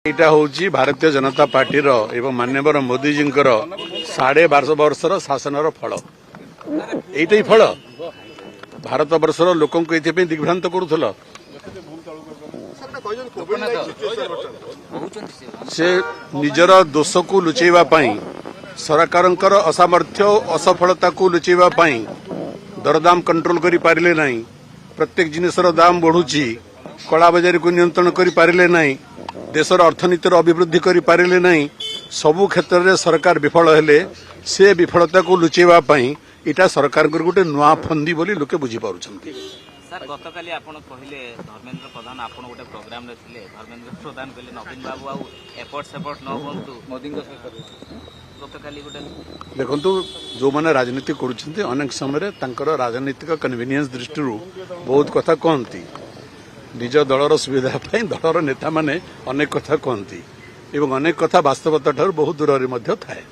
ଏଇଟା ହଉଛି ଭାରତୀୟ ଜନତା ପାର୍ଟିର ଏବଂ ମାନ୍ୟବର ମୋଦିଜୀଙ୍କର 12.5 ବର୍ଷର ଶାସନର ଫଳ। ଏଇଟା ହିଁ ଫଳ। ଭାରତ ବର୍ଷର ଲୋକଙ୍କୁ ଏଥିପାଇଁ ଦିଗ୍ଭ୍ରାନ୍ତ କରୁଥିଲ। ସେ ନିଜର ଦୋଷକୁ ଲୁଚେଇବା ପାଇଁ, ସରକାରଙ୍କର ଅସାମର୍ଥ୍ୟ ଅସଫଳତାକୁ ଲୁଚେଇବା ପାଇଁ ଦରଦାମ କଣ୍ଟ୍ରୋଲ କରିପାରିଲେ ନାହିଁ। ପ୍ରତ୍ୟେକ ଜିନିଷର ଦାମ ବଢୁଛି। କଳାବଜାରୀକୁ ନିୟନ୍ତ୍ରଣ କରିପାରିଲେ ନାହିଁ। देशर अर्थनीतिर अभिवृद्धि करि पारिले नहीं। सबु क्षेत्र में सरकार विफल हेले से विफलता को लुचेवा पई इटा सरकार गोटे नुआ फंदी बोली लोके बुझी पारुछंती। सर गतकाली आपण कहले धर्मेंद्र प्रधान आपण गोटे प्रोग्राम रे थिले। धर्मेंद्र प्रधान कहले नवीन बाबू आ एफर्ट न बनतु मोदी गतकाली गोटे देखंतु जो माने राजनीति करूछंती अनेक समय तांकर राजनीतिक कन्वीनियंस दृष्टि बहुत कथा कहती। निज दलर सुविधा पाई दलर नेता माने अनेक कथा कहती एवं अनेक कथा वास्तवता ठार बहुत दूर रे मध्य थाए।